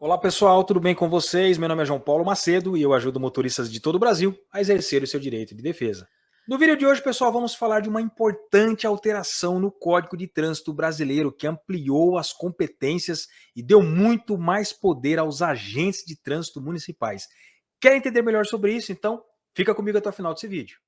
Olá pessoal, tudo bem com vocês? Meu nome é João Paulo Macedo e eu ajudo motoristas de todo o Brasil a exercer o seu direito de defesa. No vídeo de hoje, pessoal, vamos falar de uma importante alteração no Código de Trânsito Brasileiro que ampliou as competências e deu muito mais poder aos agentes de trânsito municipais. Quer entender melhor sobre isso? Então fica comigo até o final desse vídeo.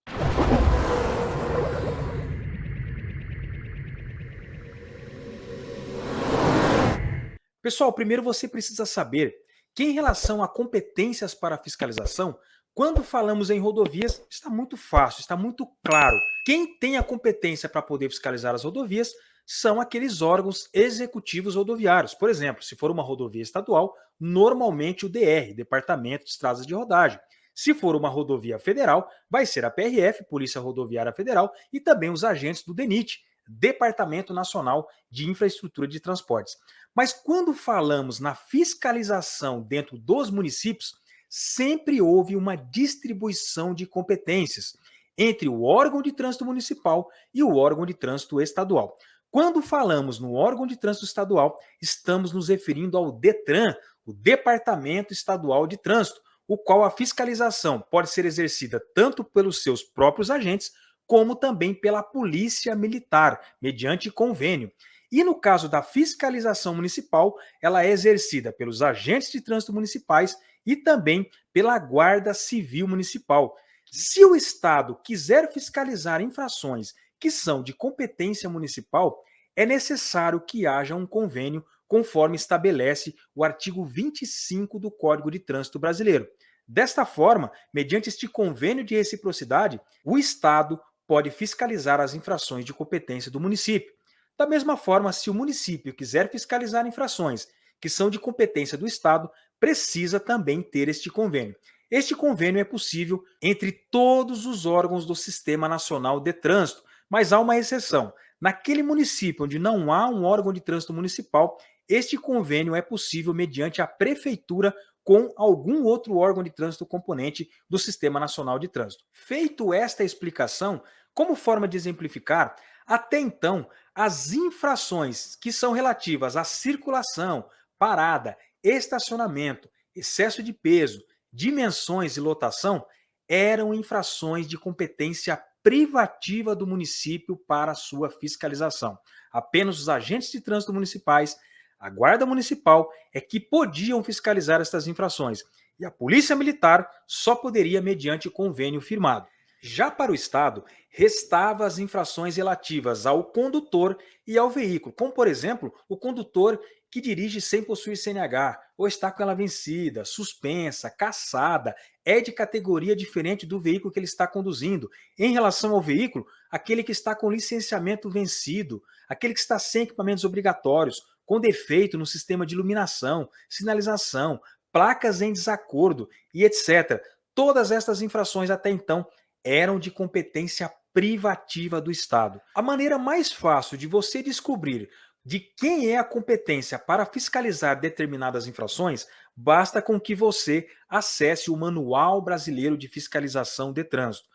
Pessoal, primeiro você precisa saber que em relação a competências para fiscalização, quando falamos em rodovias, está muito fácil, está muito claro. Quem tem a competência para poder fiscalizar as rodovias são aqueles órgãos executivos rodoviários. Por exemplo, se for uma rodovia estadual, normalmente o DR, Departamento de Estradas de Rodagem. Se for uma rodovia federal, vai ser a PRF, Polícia Rodoviária Federal, e também os agentes do DENIT, Departamento Nacional de Infraestrutura de Transportes. Mas quando falamos na fiscalização dentro dos municípios, sempre houve uma distribuição de competências entre o órgão de trânsito municipal e o órgão de trânsito estadual. Quando falamos no órgão de trânsito estadual, estamos nos referindo ao DETRAN, o Departamento Estadual de Trânsito, o qual a fiscalização pode ser exercida tanto pelos seus próprios agentes, como também pela Polícia Militar, mediante convênio. E no caso da fiscalização municipal, ela é exercida pelos agentes de trânsito municipais e também pela Guarda Civil Municipal. Se o Estado quiser fiscalizar infrações que são de competência municipal, é necessário que haja um convênio conforme estabelece o artigo 25 do Código de Trânsito Brasileiro. Desta forma, mediante este convênio de reciprocidade, o Estado pode fiscalizar as infrações de competência do município. Da mesma forma, se o município quiser fiscalizar infrações que são de competência do Estado, precisa também ter este convênio. Este convênio é possível entre todos os órgãos do Sistema Nacional de Trânsito, mas há uma exceção. Naquele município onde não há um órgão de trânsito municipal, este convênio é possível mediante a prefeitura com algum outro órgão de trânsito componente do Sistema Nacional de Trânsito. Feito esta explicação, como forma de exemplificar, até então, as infrações que são relativas à circulação, parada, estacionamento, excesso de peso, dimensões e lotação eram infrações de competência privativa do município para sua fiscalização. Apenas os agentes de trânsito municipais, a Guarda Municipal, é que podiam fiscalizar estas infrações, e a Polícia Militar só poderia mediante convênio firmado. Já para o Estado, restava as infrações relativas ao condutor e ao veículo, como por exemplo, o condutor que dirige sem possuir CNH, ou está com ela vencida, suspensa, cassada, é de categoria diferente do veículo que ele está conduzindo. Em relação ao veículo, aquele que está com licenciamento vencido, aquele que está sem equipamentos obrigatórios, com defeito no sistema de iluminação, sinalização, placas em desacordo e etc. Todas estas infrações até então eram de competência privativa do Estado. A maneira mais fácil de você descobrir de quem é a competência para fiscalizar determinadas infrações, basta com que você acesse o Manual Brasileiro de Fiscalização de Trânsito.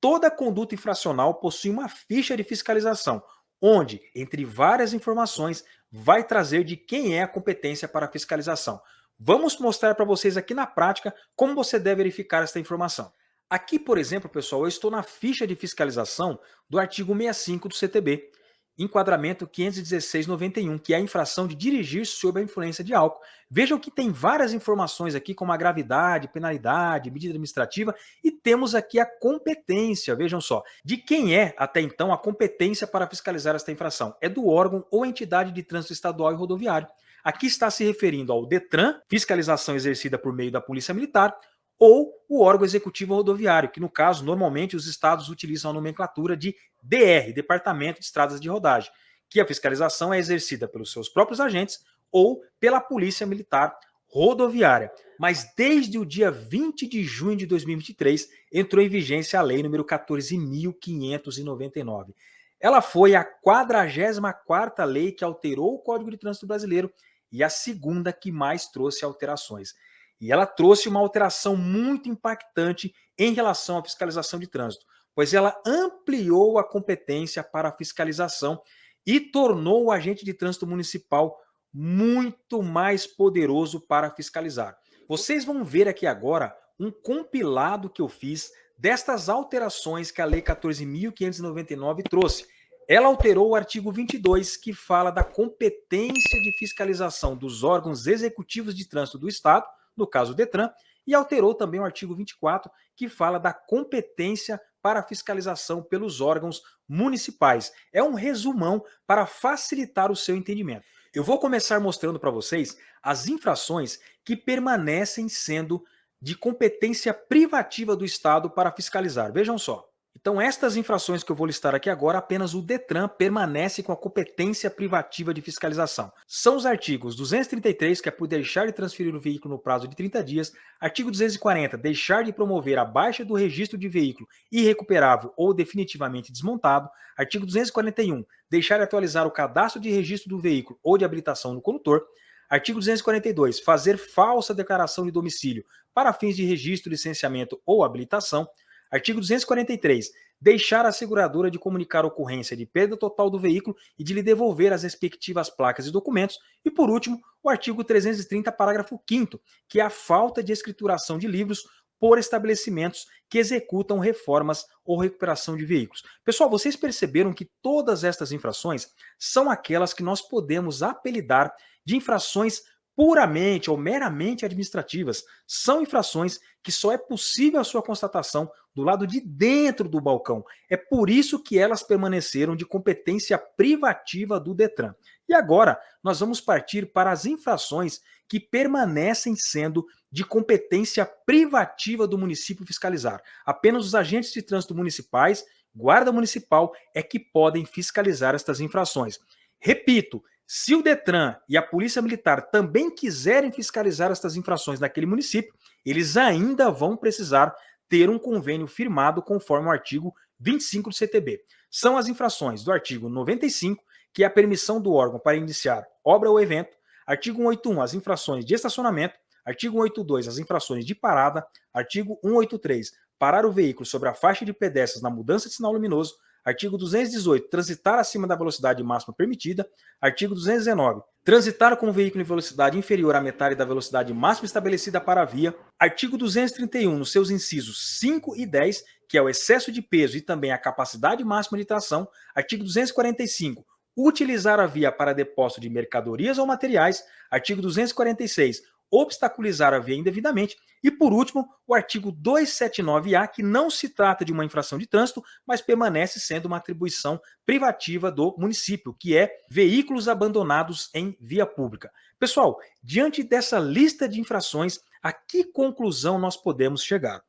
Toda conduta infracional possui uma ficha de fiscalização, onde, entre várias informações, vai trazer de quem é a competência para a fiscalização. Vamos mostrar para vocês aqui na prática como você deve verificar esta informação. Aqui, por exemplo, pessoal, eu estou na ficha de fiscalização do artigo 65 do CTB, enquadramento 516/91, que é a infração de dirigir sob a influência de álcool. Vejam que tem várias informações aqui, como a gravidade, penalidade, medida administrativa, e temos aqui a competência, vejam só, de quem é, até então, a competência para fiscalizar esta infração. É do órgão ou entidade de trânsito estadual e rodoviário. Aqui está se referindo ao DETRAN, fiscalização exercida por meio da Polícia Militar, ou o órgão executivo rodoviário, que no caso, normalmente os estados utilizam a nomenclatura de DR, Departamento de Estradas de Rodagem, que a fiscalização é exercida pelos seus próprios agentes ou pela Polícia Militar Rodoviária. Mas desde o dia 20 de junho de 2023, entrou em vigência a Lei número 14.599. Ela foi a 44ª lei que alterou o Código de Trânsito Brasileiro e a segunda que mais trouxe alterações. E ela trouxe uma alteração muito impactante em relação à fiscalização de trânsito, pois ela ampliou a competência para a fiscalização e tornou o agente de trânsito municipal muito mais poderoso para fiscalizar. Vocês vão ver aqui agora um compilado que eu fiz destas alterações que a Lei 14.599 trouxe. Ela alterou o artigo 22, que fala da competência de fiscalização dos órgãos executivos de trânsito do Estado, no caso o Detran, e alterou também o artigo 24, que fala da competência para fiscalização pelos órgãos municipais. É um resumão para facilitar o seu entendimento. Eu vou começar mostrando para vocês as infrações que permanecem sendo de competência privativa do Estado para fiscalizar. Vejam só. Então, estas infrações que eu vou listar aqui agora, apenas o Detran permanece com a competência privativa de fiscalização. São os artigos 233, que é por deixar de transferir o veículo no prazo de 30 dias, artigo 240, deixar de promover a baixa do registro de veículo irrecuperável ou definitivamente desmontado, artigo 241, deixar de atualizar o cadastro de registro do veículo ou de habilitação do condutor, artigo 242, fazer falsa declaração de domicílio para fins de registro, licenciamento ou habilitação, artigo 243, deixar a seguradora de comunicar a ocorrência de perda total do veículo e de lhe devolver as respectivas placas e documentos. E, por último, o artigo 330, parágrafo 5º, que é a falta de escrituração de livros por estabelecimentos que executam reformas ou recuperação de veículos. Pessoal, vocês perceberam que todas estas infrações são aquelas que nós podemos apelidar de infrações puramente ou meramente administrativas. São infrações que só é possível a sua constatação do lado de dentro do balcão. É por isso que elas permaneceram de competência privativa do Detran. E agora nós vamos partir para as infrações que permanecem sendo de competência privativa do município fiscalizar. Apenas os agentes de trânsito municipais, guarda municipal, é que podem fiscalizar estas infrações. Repito, se o Detran e a Polícia Militar também quiserem fiscalizar estas infrações naquele município, eles ainda vão precisar ter um convênio firmado conforme o artigo 25 do CTB. São as infrações do artigo 95, que é a permissão do órgão para iniciar obra ou evento, artigo 181, as infrações de estacionamento, artigo 182, as infrações de parada, artigo 183, parar o veículo sobre a faixa de pedestres na mudança de sinal luminoso, artigo 218, transitar acima da velocidade máxima permitida, artigo 219, transitar com o veículo em velocidade inferior à metade da velocidade máxima estabelecida para a via, artigo 231, nos seus incisos 5 e 10, que é o excesso de peso e também a capacidade máxima de tração, artigo 245, utilizar a via para depósito de mercadorias ou materiais, artigo 246, obstaculizar a via indevidamente, e por último, o artigo 279-A, que não se trata de uma infração de trânsito, mas permanece sendo uma atribuição privativa do município, que é veículos abandonados em via pública. Pessoal, diante dessa lista de infrações, a que conclusão nós podemos chegar?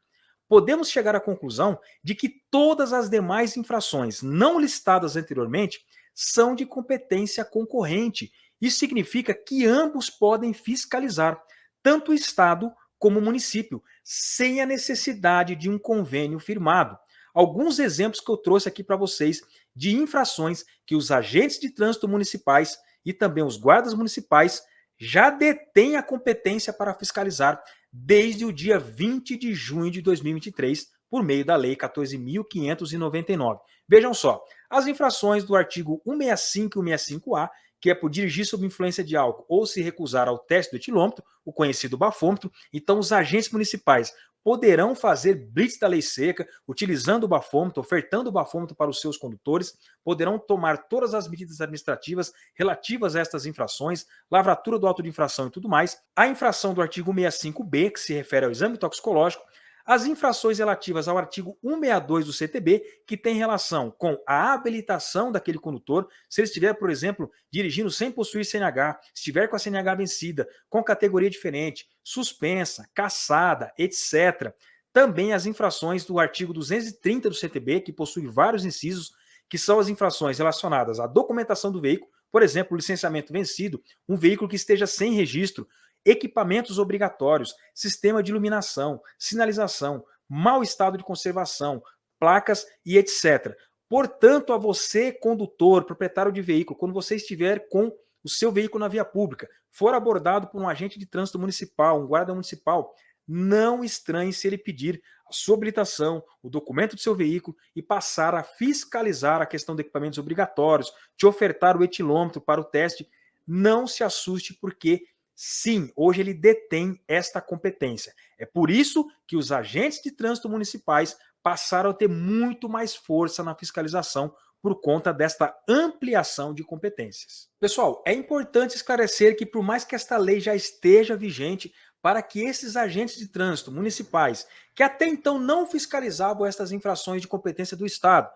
Podemos chegar à conclusão de que todas as demais infrações não listadas anteriormente são de competência concorrente. Isso significa que ambos podem fiscalizar, tanto o Estado como o município, sem a necessidade de um convênio firmado. Alguns exemplos que eu trouxe aqui para vocês de infrações que os agentes de trânsito municipais e também os guardas municipais já detêm a competência para fiscalizar desde o dia 20 de junho de 2023, por meio da Lei 14.599. Vejam só, as infrações do artigo 165 e 165-A, que é por dirigir sob influência de álcool ou se recusar ao teste do etilômetro, o conhecido bafômetro. Então, os agentes municipais poderão fazer blitz da lei seca, utilizando o bafômetro, ofertando o bafômetro para os seus condutores, poderão tomar todas as medidas administrativas relativas a estas infrações, lavratura do auto de infração e tudo mais. A infração do artigo 165-B, que se refere ao exame toxicológico, as infrações relativas ao artigo 162 do CTB, que tem relação com a habilitação daquele condutor, se ele estiver, por exemplo, dirigindo sem possuir CNH, estiver com a CNH vencida, com categoria diferente, suspensa, cassada, etc. Também as infrações do artigo 230 do CTB, que possui vários incisos, que são as infrações relacionadas à documentação do veículo, por exemplo, licenciamento vencido, um veículo que esteja sem registro, equipamentos obrigatórios, sistema de iluminação, sinalização, mau estado de conservação, placas e etc. Portanto, a você, condutor, proprietário de veículo, quando você estiver com o seu veículo na via pública, for abordado por um agente de trânsito municipal, um guarda municipal, não estranhe se ele pedir a sua habilitação, o documento do seu veículo e passar a fiscalizar a questão de equipamentos obrigatórios, te ofertar o etilômetro para o teste. não se assuste porque, sim, hoje ele detém esta competência. É por isso que os agentes de trânsito municipais passaram a ter muito mais força na fiscalização por conta desta ampliação de competências. Pessoal, é importante esclarecer que por mais que esta lei já esteja vigente, para que esses agentes de trânsito municipais, que até então não fiscalizavam estas infrações de competência do Estado,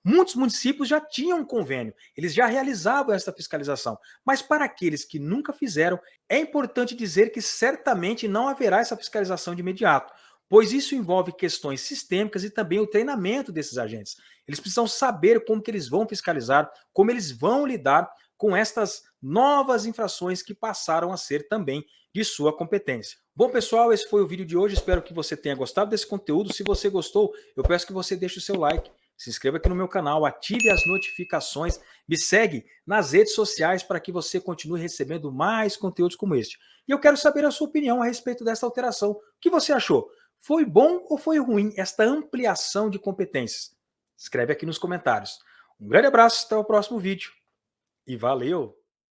muitos municípios já tinham um convênio, eles já realizavam essa fiscalização. Mas para aqueles que nunca fizeram, é importante dizer que certamente não haverá essa fiscalização de imediato, pois isso envolve questões sistêmicas e também o treinamento desses agentes. Eles precisam saber como que eles vão fiscalizar, como eles vão lidar com estas novas infrações que passaram a ser também de sua competência. Bom, pessoal, esse foi o vídeo de hoje. Espero que você tenha gostado desse conteúdo. Se você gostou, eu peço que você deixe o seu like, se inscreva aqui no meu canal, ative as notificações, me segue nas redes sociais para que você continue recebendo mais conteúdos como este. E eu quero saber a sua opinião a respeito dessa alteração. O que você achou? Foi bom ou foi ruim esta ampliação de competências? Escreve aqui nos comentários. Um grande abraço, até o próximo vídeo e valeu!